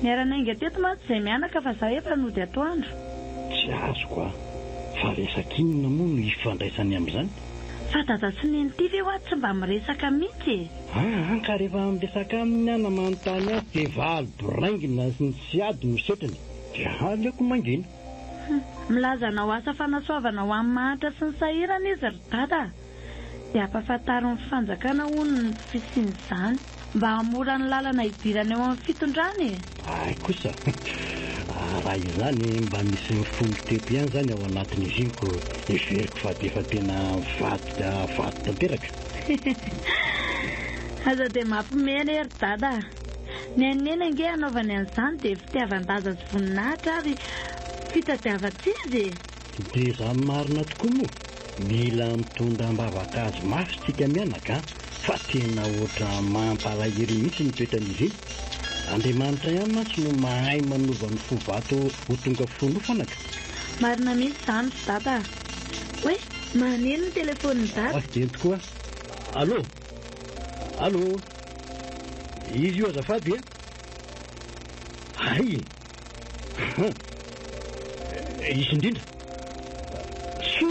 Niarana inga teto mantsy izay mianaka fa za efa nody atoandro. Tsy azoko a. Fa resaka inona moa no ifandraisany amin'izany? Fa dada sy neny ty ve hoa tsy mba miresaka mihitsy. Ka rehefa miresaka amin'ny ana manontany azy dia valo boraingina sy ny siady no setrany. Dia aleoko mangina. Milaza anao asa fanasoavana ho amin'ny mahatra sy ny sahirana izy ry dada. Dia ampahafantariny fanjakana hono ny fisian'izany mba hamora ny lalana hidirana eo amin'ny fitondrana e. Ay kosa. Raha izany mba misy fonoteko ihany izany ao anatin'izy io ko everiko fa dia efa tena vato tanteraka. Aza dia mampimena ery dada. ny anena nge anaovany an'izany dia fitiavan-daza sy voninahitra ary fitadiavan-tsizy. Dia izany marina tokoa moa, mila mitondra ambavakazo mafy tsika mianaka, fa tena oatra mampalahelo mihitsy ny toetran'izy iny. Andriamanitra ihany mantsy no mahay manova ny fo vato ho tonga fonofanaka. Marina mihitsy izany ry dada. Hoe, maneno ny telefoniny dada. Dia tokoa. Allô? Allô? Izy io azafady e? Ay! Izy indrindra? So!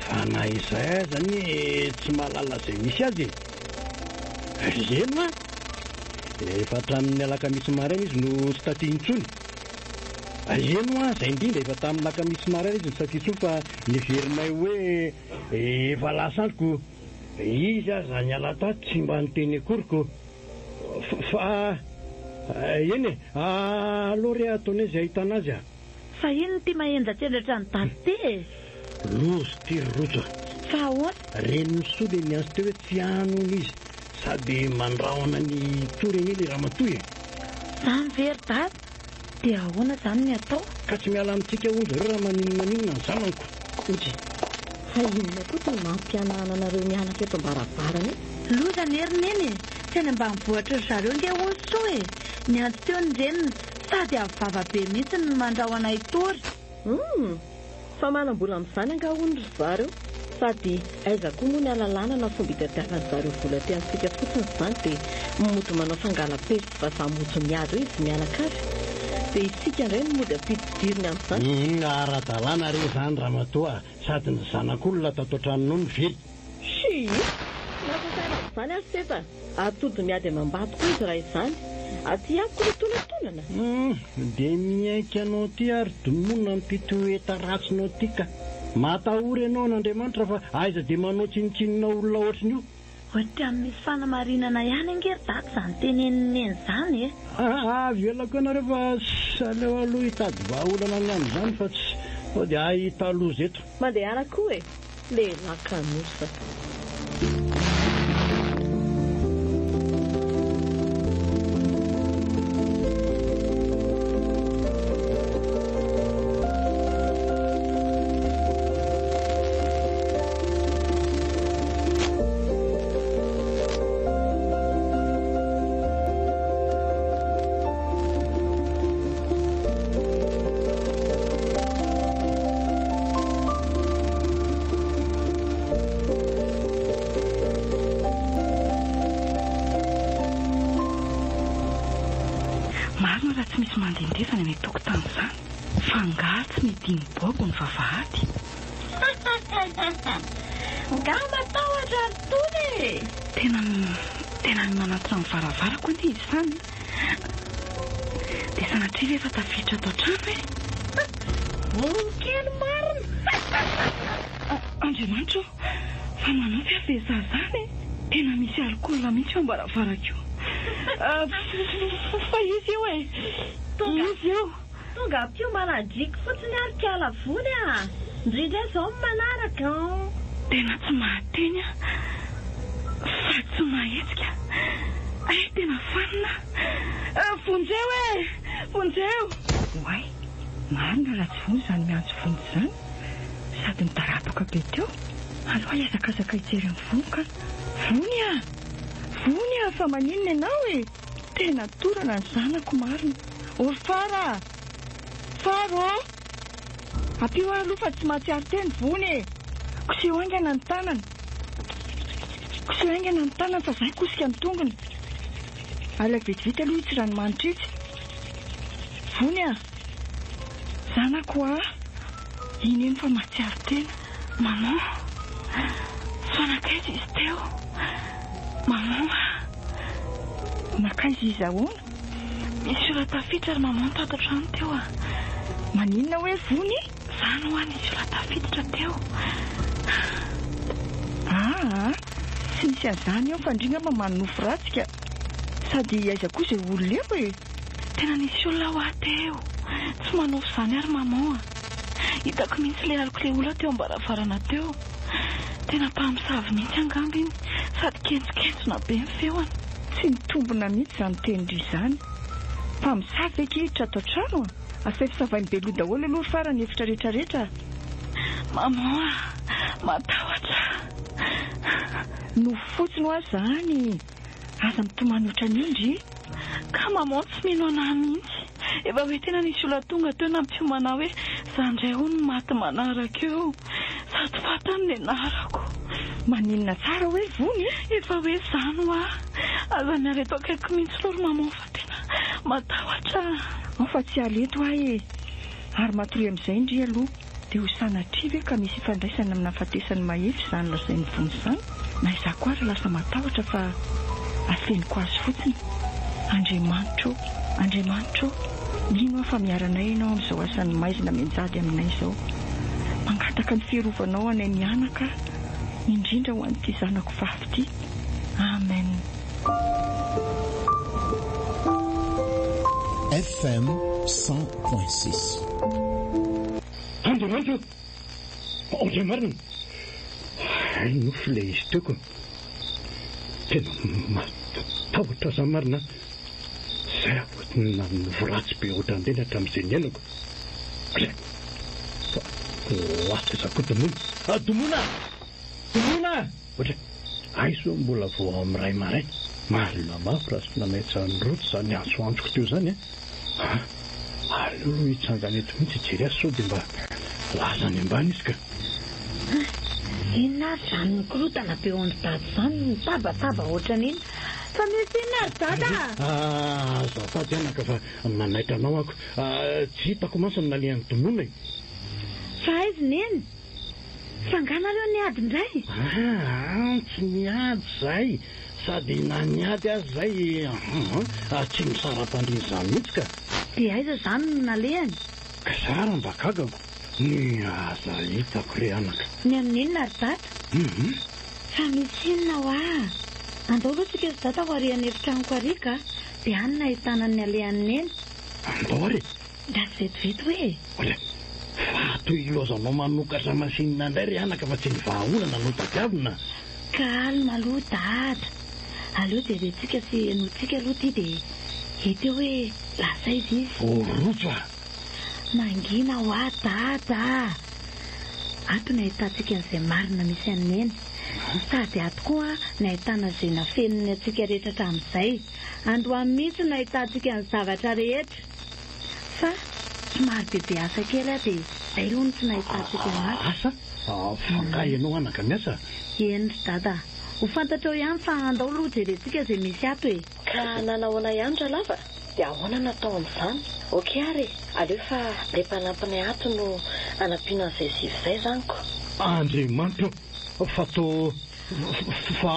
Fa na izay zany tsy mahalala izay misy azy. Zeno a! Efa hatramin'ny alakamisy maraina izy no tsy taty intsony. Eno a, izay indrindra efa tamin'ny alakamisy maraina izy no taty intsony fa niverinay hoe efa lasa androko. Izy aza ny alataty tsy mba niteny akoriko. Fa eny aloha re ataony izay ahitana azy a. Fa ino ty mahenjatsendratra ny dady ty? Lozy ty rojo. Fa ahoana? Reny misoa le niazy teo hoe tsy anony izy sady mandrahona ny toreny ilay ramatoy. Zany very dady? Dia ahoana zany ny atao? Ka tsy miala amintsika hozy ireo raha maninona ny zanako. Otsy. Inona koa ty mampianana anareo mianaka eto ambaravarana? Loza ny herineny tsy any ambanivohitra ry zareo nge hosoa e. Ny andro teo ny reniny sady avy be mihitsy ny mandrahona itory. Fa manam-bola amin'izany anga hono ry zareo. Sady aiza koa moa ny alalàna na fomba itadiavan'ny zareo vola ty amintsika fotsiny izany dia moto manao fangala-pesy fa zamoto miady hoe izy mianaka azy. Dia isika indray no mody ampididiriny amin'izany. Ara-dalàna re izany ramatoa sady ny zanak'olona tato an-tranonao ny vely. Nasasaina amin'izany azy seta. Atody miady amam-bato koa izy raha izany. Aty ako tonantonana. Dia miaika anao ty ary domonina mipito eta ratsinao ty ka. Matahory ianao n'Andriamanitra fa aiza dia manao tsinitsinina olona ohatriny io. Ohatra misy fanamarinana ihany angery dady izany teneniny izany e. Velako ianareo fa saleo aloha hitady vahaolana ny amin'izany fa tsy sao dia ahita loza eto. Mandeha ana koa e. Lehilahy kanosa. Marina raha tsy misy mandendefana ny tokotany izany. Fangatsy ny dimy bobo ny vavahady. Nga matahotra ny tony. Tena ny manatitra ny varavarako ny izy izany. Dia sanatria efa tafiditra ato an-trano e. Voron-kely marina. Andriamanitra, fa manao fiafeza zany e. Tena misy alikola mihitsy ao ambaravarako io. Fa izy io e. Izy io. Tonga apio manadrika fotsiny ary kiala vony a. Indrindra izao manaraka. Tena tsy mahateny a. Fa tsy mahetsika. Ay, tena fanina. Vonjeo e. Vonjeo. Oay, marina raha tsy vony izany miantso vony izany. Sady mitarapaka be teo. Aloha iazakazaka hijery ny vonoka. Vony a. Vony a, fa maninona ianao e. Tena torana ny zanako marina. Ory fara. Faro. Apio aloha fa tsy mahatsiaro teny vony e. Koseho aingana ny tanana. Koseho aingana ny tanana fa izay kosika ny tongony. Ala vetivety aloha itsy ranomanitra itsy. Vony a. Zanako a. Iny fa mahatsiaro tena. Maman. Fanakaiza izy teo. Maman. Nakaiza izy ahoana? Misy olona tafiditra ary maman tato an-trano teo a. Maninona hoe vony? Zany ho any misy olona tafiditra teo. Tsy misy an'izany eo fa indrindra mamano nofo ratsika. Sady aiza koa izay olona eo e. Tena nisy olona ho ateo. Tsy manofo izany ary maman a. Hitako mihitsy ilay aliko ilay olona teo ambaravarana teo. Tena mpamosavy mihitsy angamba iny. Sady kentsoketsona be ny feoany. Tsy mitombona mihitsy izany tenindry izany. Fa misavy ekehitra ato an-trano asefisavainy be loha daholo aloha ry farany efitra rehetrarehetra. Mama, matahotra. No fotsiny ho azy izany. Aza mitomany ohatran'indry. Ka mama tsy mino anahy mihitsy. Efa hoe tena nisy olona tonga teo nampiomana hoe zandray ho ny maty manaraka eo. Sady fatany ny anarako. Maninona tsara hoe vony? Efa hoe izany ho aho. Aza miala eto akaiky mihitsy lory mama fa tena matahotra. Fa tsy aleto ahy e. Ary matory amin'izay indri aloha dia ho sanatria ve ka misy ifandraisana amin'ny hafatesany mahefy izany lazainy vony izany. Na izaho koa ary lasa matahotra fa afeniko azy fotsiny. Andriamanitra, Andriamanitra, ino fa miaranay ianao amin'izao asany maizina menjady aminay izao. Mangataka ny fiarovanao anay mianaka, indrindra ho an'ity zanako vavy ity. Amen. FM 100.6. Andriamanitra, Andriamarina, nofo ilay izy teoko. Tena matahotra za marina. Izay avotiny nan'ny voratsy be ohatran'ireny hatramin'izay niainako. Lasa izako Domona. Domona! Domona! Ohatra, aiso mbola vao amin'ny ray maray. Marina mafy raha sy nanaitsa ny roto izany antsoantsoko teo izany. Aleo hitsangana eto mihitsy jery azy sao dia mba lazany ambany izy ka. Inona ary izany nikorotana be ao amin'ny dady izany nitabataba ohatran'iny. Fa misy inona ary dada? Azafady anaka fa nanaitra anao ako. Tsy hitako mansa ny nalehan'ny Domona e. Fa aizy neny? Fanganareo niady indray? Tsy niady izay. Sady na niady azy izay tsy misara-pandriana izany mihitsy ka. Dia aiza izany no nalehany? Ka zara mba gagako. Ny aza hitako re anaka. Ny amin'inona ary dada? Fa misy inona ho ahy? Andao aloha tsika sy dada ho arian'ny efitranoko arika dia any nahitana ny alehany neny. Andao ary? Da tsy vetivety hoe. Ola, fa toy ilozanao manokatra masinina indray re anaka fa tsy ny vahaolana no tadiavina. Kalma aloha dada. Aleo dia rentsika sy anotsika aloha ity dia hita hoe lasa izy. Rojo a. Mangina ho ahy dada. Ato nahitantsika an'izay marina misy an'eny. Sady ato koa nahitana izay nafeniny antsika rehetra hatramin'izay. Androany mihitsy nahitantsika ny zavatra rehetra. Fa somary bebe asa kely aho dia izay aloha no tsy nahitantsika anazy. Asa? Fangahy ianao anaka miasa? Eny dada. Ho fantatrao ihany fa andao aloha jerentsika izay misy ato e. Ka nanahoana ihany ralava dia ahoana natao amin'izany? Okey ary, aleo fa ilay mpanampinay ato no anampiana an'izay sivy izay zaniko. Andriamanitra, fatao fa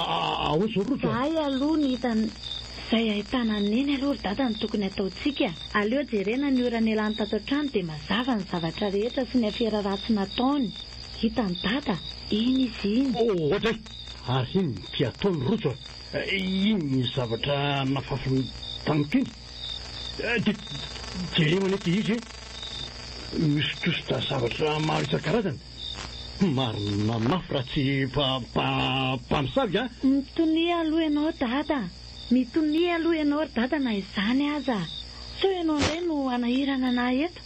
ahoana rojo? Ay aloha ny hitany izay ahitana neny aloha ry dada ny tokony ataontsika. Aleo jerena ny ora ny elany tato an-trano dia mazava ny zavatra rehetra sy ny afera ratsy nataony. Hitany dada, iny izy iny. Ohatra ary iny ty ataony rojo. Iny ny zavatra nafafiny tamiko iny. Jerena ety izy misy tosta zavatra maro isan-karazany. Marina mafy raha tsy mpamosavy a. Mitonia aloha ianao dada. Mitonia aloha ianao ry dada na izany aza. Sao ianao indray no anahirana anahy eto.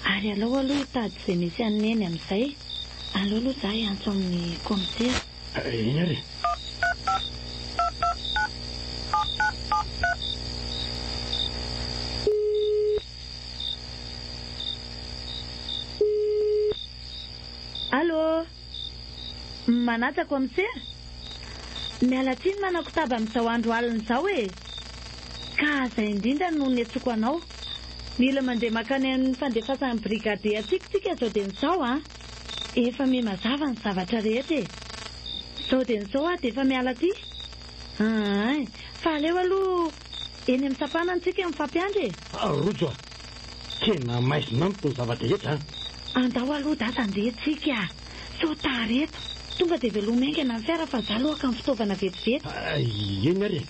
Ary alao aloha hitady izay misy aneny amin'izay. Alao aloha izaho hiantso amin'ny komisera. Iny ary. Allô? Manatsa komisera? Miala tsiny manako taba amin'izao andro alina izao e. Ka izay indrindra no niantsoko anao. Mila mandeha makany amin'ny fandefasan'ny brigade atsika izao dia n'izao a. Efa mimazava ny zavatra rehetra e. Izao dia n'izao dia efa miala aty. Fa aleo aloha eny amin'ny sapana antsika mifampiandry e. Rojo, tena maizina amiko ny zavatra rehetra. Andao aloha dada andehantsika. So tareto. Tonga dia veloma aingana ny fiara fa zaho aloha ka ny fitaovana vetivety. Eny ary.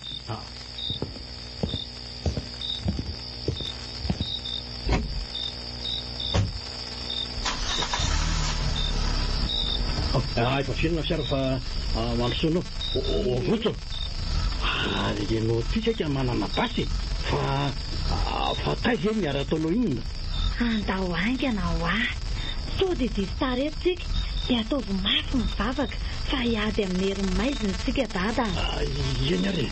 Efa fiainana fiara fa mandrosoanao. Rojo, Ary ianao ty saika manana basy fa taiza miara ataonao inona? Andao aingana ho sao dia diso taretintsika dia ataovy mafy mivavaka fa hiady amin'ny herin'ny maizina tsika dada. Eny ary.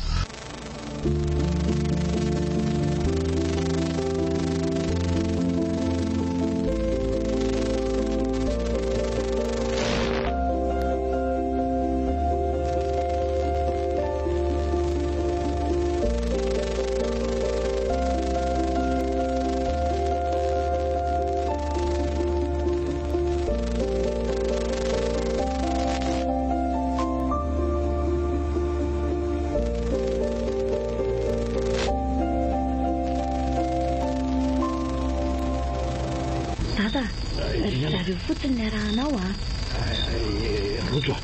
Fotsiny ny arahanao rojo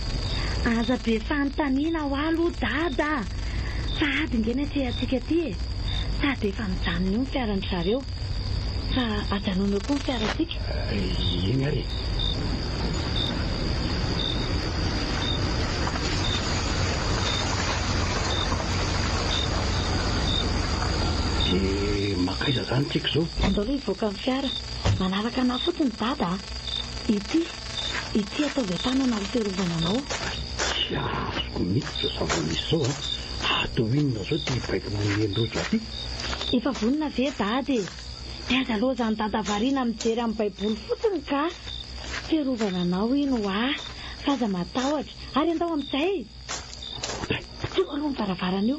aza be fanontaniana ho aloha dada fa ady ngena tsy atsika ty sady efa mijanona io ny fiaran'ny zareo fa ajanona koa ny fiaratsika. Eny ary. Makaiza zany tsika zao? Andao aloha hivoaka amin'ny fiara manaraka ana fotsiny dada. Ity ataovy tanana ny fiarovana anao. Tsy azoko mihitsy zao zava-misy zao atao inona zao ty baiko manendrojo aty? Efa vonona ve dady? Aiza aloha zany dada variana mijery amin'ny baiboly fotsiny ka fiarovana anao ino faza matahotra ary andao amin'izay. Teo aloha ny varavarana io.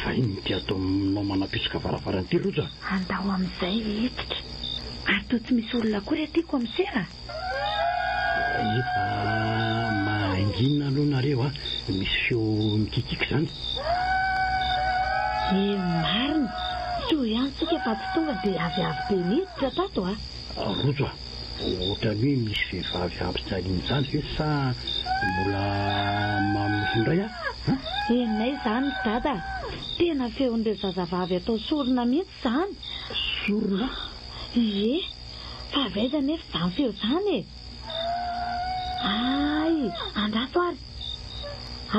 Fa iny ty ataonao manapisika varavarana ty rojo? Andao amin'izay hititra. Ary toa tsy misy olona akory atyko amin'ny sera. Efa mangina aloha nareo misy feo mikikiky zany. Marina so ihany tsika fa tsy tonga dia avy be niditra tato rojo ohatrany hoe misy vehivavy ampitsaliany zany ve sa mbola mamifindray enay zany dada tena feon'ireo zazavavy atao sorona mihitsy zany. Sorona? Fa avaiza nefa zany feo zany andrato ary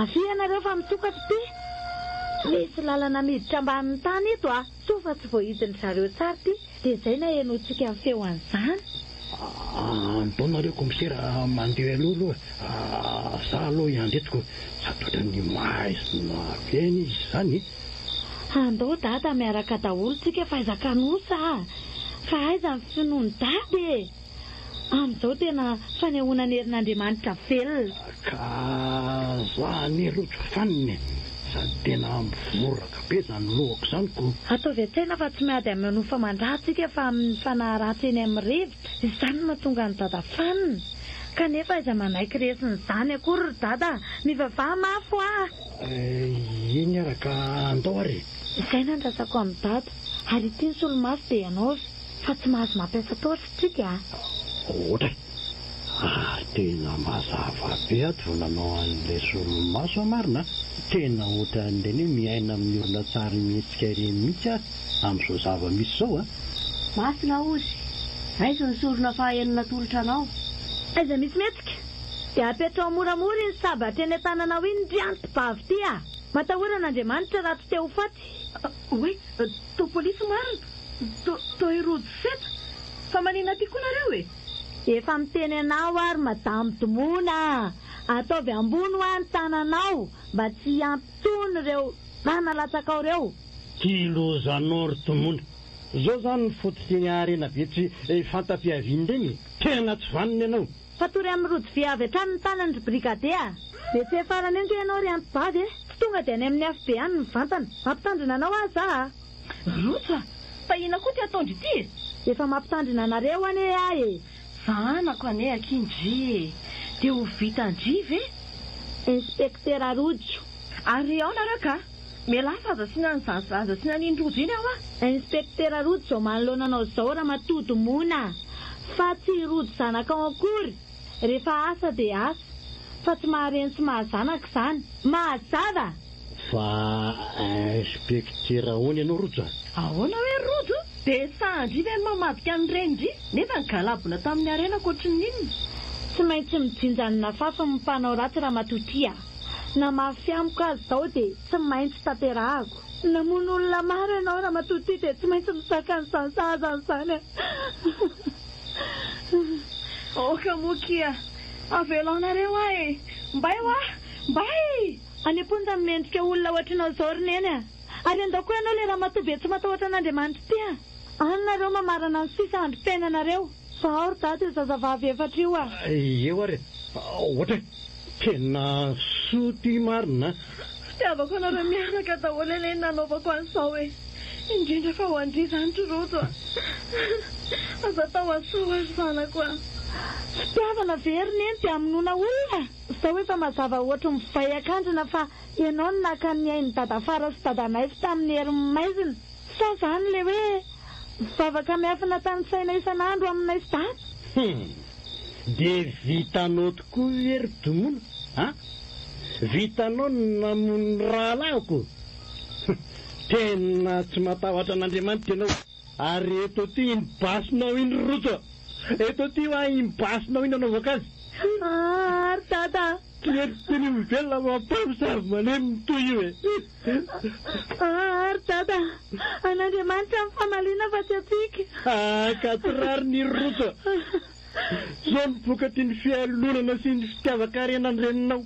avy ianareo fa mitokatra ty misy lalana miditra ambanin'ny tany eto so fa tsy voahidiny zareo tsara ty dia izay na henoantsika amin'ny feo an'izany. Antaonareo komisera mandeha aloha za aloha iandretiko satotra ny maizina beny izy zany. Andao dada miaraka daholo tsika fa aizaka nosa fa aiza ny finoany dady amin'izao tena fanehoana ny herin'Andriamanitra velona. Ka zany rojo faniny sady tena mivoraka be zany lohako zany ko. Ataovy an-tsaina fa tsy miady amin'ny manofa mandratsika fa amin'ny fanaharatsy eny amin'ny rivotra izany mahatonga ny dada fanina kanefa aiza manaiky resiny zany akory ry dada mivavaha mafo iny araka andao ary. Izay nandrasako amin'ny dada ary ity ny solomaso dia ianao fa tsy mahazo mampiasa toritra tsika ohatra tena mazava be ato nanao an'ilay solomaso marina tena ohatra an'ireny hoe miaina amin'ny olona tsara mihetsika ireny mihitsy amin'izao zava-misy zao masina ozy aiza ny sorona fahaenina tolotra anao aiza misy metsika dia apetrao moramora iny sabatra eny an-tananao iny ndriantobavy ty matahoran'Andriamanitra raha tsy te ho faty. Hoe to polisy marina to Herody seta fa manina ty koa nareo efa miteny anao ary madamo Tomona ataovy ambony ho any tananao mba tsy ampitony ireo nanalatsakao ireo. Kilozanao ry Tomona zao zany ny fototeny arena betry fantafiaviany reny tena tsy vaniny ianao. Fatory amin'ny rojo viavy hatrany ny tanany ry brigadier dia tsy efarany eny ianao ry antobavy tsy tonga dia any amin'ny afy be any ny vantana mampitandrina anao aza rojo fa ina koa ty ataondry ity efa mampitandrina anareo ane zanako ane akinjy dia ho vitandry ve inspektera Rojo ary ao nareo ka mialafa aza sy nanindrojo iny ao inspektera Rojo zao manoloana anao zao raha matody mona fa tsy rojo zanakao akory rehefa asa dia asa fa tsy mahareny sy mahazanaka zany mahazava fa inspektera hoany ianao Rojo ahoana hoe rojo dia sandry ve mamadika ny rendry nefa ny galabona tamin'ny arena koatry ny inona tsy maintsy mijinjanona fafa mpanao ratsy raha matotia na mafy amiko azy zao dia tsy maintsy tanterahako. Namono olona maro ianao raha matoty dia tsy maintsy misaka ny sansazan'izany. Oka mokia, avelonareo ahy. Mbay wa, mbay. Any aponja mendrika olona ohatranao zao roneny. Ary andao koa ianao le raha matobe tsy matahotra an'Andriamanitra ty. Anareo mamarana ny sisa androm-piainanareo. Zaho ry daty zazavavy efatra io a. Eo ary, ohatra tena soty marina. Fitiavako anareo miaraka daholo ilay nanaovako an'izao hoe. Indrindra fa ho andrizanitro rojo. Aza tao asoa azy zanako a. Fitiavana veriny dia aminona olona. Zao efa mazava ohatra mivay akandrina fa ianao no naka ny ainy dada fara sy dada naify tamin'ny herin'ny maizina. Sa zany le hoe mivavaka miafina tany saina isan'andro aminay sy dada. Dia vitanao tokoa ery domono, ha? Vitanao namono rahalahiko. Tena tsy matahotra an'Andriamanitra ianao. Ary eto ty imbasinao iny rojo. Eto ty hoa imbasinao iny anaovaka azy. Ary dada. Teny mivelona mampamosavy malemy toy io e. Ary dada. An'Andriamanitra mifamaliana fa tsy atsika. Ka tsy rary ny rojo. Zao mivokatry ny fialonana sy ny fitiavakarena ny reninao.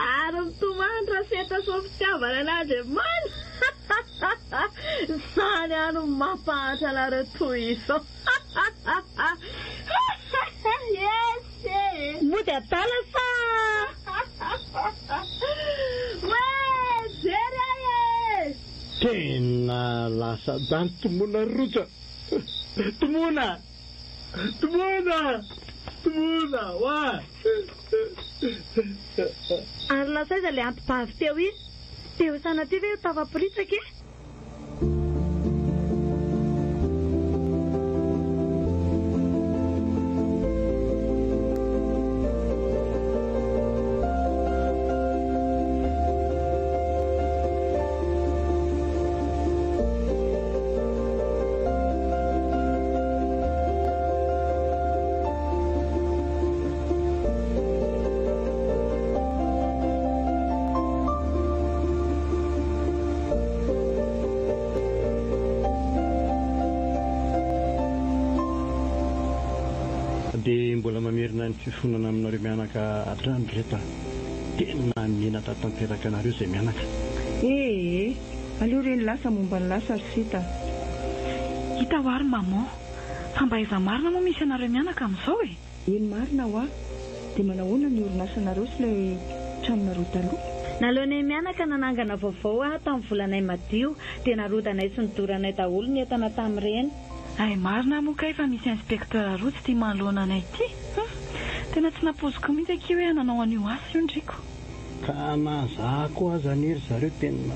Ary mitomandra seta so fitiavana an'Andriamanitra. Zany ano mampahatra anareo toy izao. Yes. Mody atala sa. Tena lasa dany tomona rojo. Tomona, wa. Ary lasa iza le antibavy teo iny. Teo sana ty ve tavaporitsaka e? Dia mbola mamerina ny fifonana aminareo mianaka atrano reta. Tena mienatra tanteraka anareo izay mianaka. Aleo reny lasa momba ny lasa ry sita. Hita ho ary maman, fa mba iza marina moa misy anareo mianaka amin'izao e. Eny marina ho a, dia manahoana ny orinasanareo sy ilay tranonareo taloha. Nalohanay mianaka nanangana vaovao tamin'ny volanay madio dia narodanay sy nidoranay daholo ny entana tamin'ireny. Ay marina moa kay fa misy inspektera roa tsy tia manoloana anay ity. Tena tsy napoziko mihitsy aky hoe nanao an'io asa io ndriko. Ka nazako aza aniry zareo tena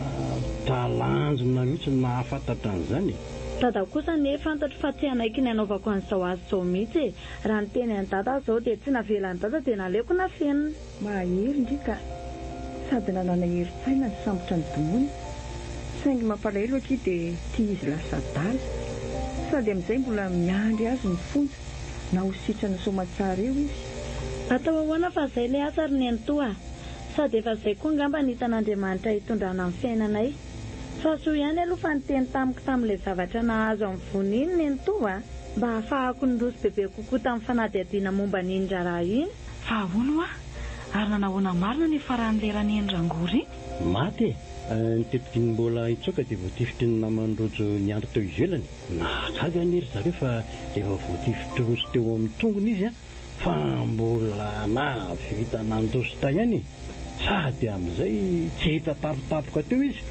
talanjona mihitsy nahafantatra an'izany. Dada kosa nefa fantatro fa tsy anaiky ny anaovako an'izao azy zao mihitsy. Raha ny teny any dada zao dia tsy navelan'ny dada dia naleoko na fenina. Mahery ndrika. Sady nanana herin-tsaina ny sambotra ny domony. Saingy mampalahelo aky dia tia izy lasa daly. Sady amin'izay mbola miandry azy ny fonja na ho sitrana somatsara eo izy. Atao ahoana fa izay ilay asa ry neny toa. Sady efa izay koa ngamba nitan'Andriamanitra hitondrana amin'ny fiainanay. Fa soa ihany aloha fa niteny tamiko tamin'ilay zavatra nahazo amin'ny voniny neny toa. Mba hahafahako nindroso bebe kokoa tamin'ny fanadihadiana momba ny raha iny. Fa ahoana ary nanahoana marina ny faran'ilay raneny rangory. Maty nitetiky mbola hitsoka dia voatifitry ny namandrojo niandro teo ivelany. Nahagaga aniry zareo fa efa voatifitry roso teo amin'ny tongony izy fa mbola vita nandosta ihany. Sady amin'izay tsy hita tapotapoka teo izy.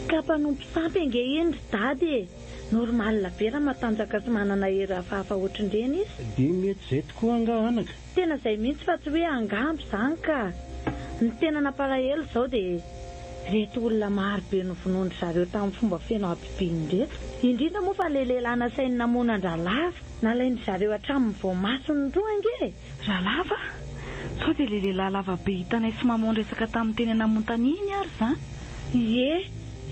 Ka mpanompo sampy ange iny ry dady. Normal vera matanjaka sy manana hery hafahafa ohatr'ireny izy. Dia mety izay tokoa angahanaka. Tena izay mihitsy fa tsy hoe angambo izany ka. Ny tena nampalahelo izao dia reto olona maro be novonoandry zareo tamin'ny fomba feno abibiny reto. Indrindra moa fa lelelana sainy namona an-dralava nalainy zareo hatramin'ny voamasony roa ange. Ralava? Sao dia lehilahy lava be hitanay sy mamono resaka tamin'ny teny namontany iny ary izany? Ie,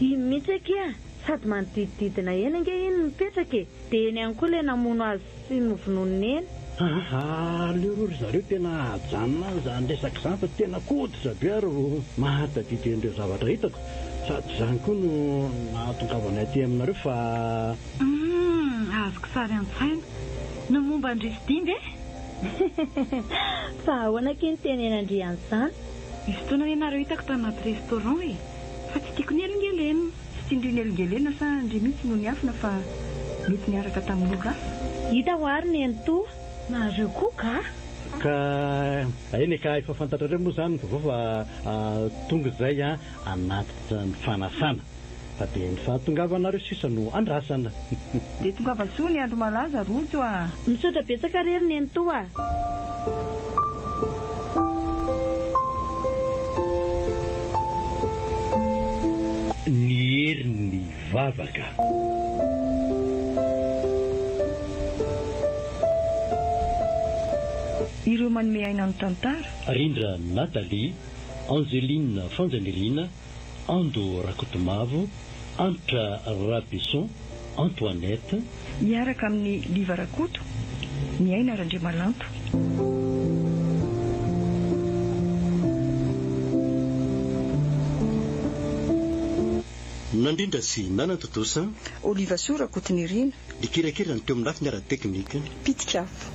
iny mihitsy akia. sady manodidididina eny ange iny mipetraka dia eny ihany koa ilay namono azy sy novononony eny. Leo ro ry zareo tena ajanona zany resaka izany fa tena koditra be ary mahatadidy an'ireo zavatra hitako sady izany koa no nahatongavana aty aminareo fa azoko sary an-tsaina no momba andrisidindy fa ahoana keny tena eny andrian'izany misy fotoana ianareo hitako tanaty restaurant fa tsy tiako ny elingelena. Tsy indri ny elingelena sa ndry mihitsy no niafina fa mety niaraka tamin'olo hafa. Hita ho ary ny ento nareo koa ka eny ka efa fantatrareo moa zany vao fa tonga izay anaty ny fanasana fa dia ny fahatongavanareo sisa no andrasana. Dia tongava soa ny andro malaza rojo misaotra betsaka rery ny ento ny herin'ny vavaka. Ireo manome aina ny tantara. Rindra Nathalie, Angeline Fanjanirina, Ando Rakotomavo, Antra Rabesson, Antoinette. Miaraka amin'ny Liva Rakoto, ny aina Randriamalanto. Nandrindra sy nanantotosa Oliva Soa Rakotonirina. Likirakira ny teo amin'ny lafiny ara teknika Pitikafo.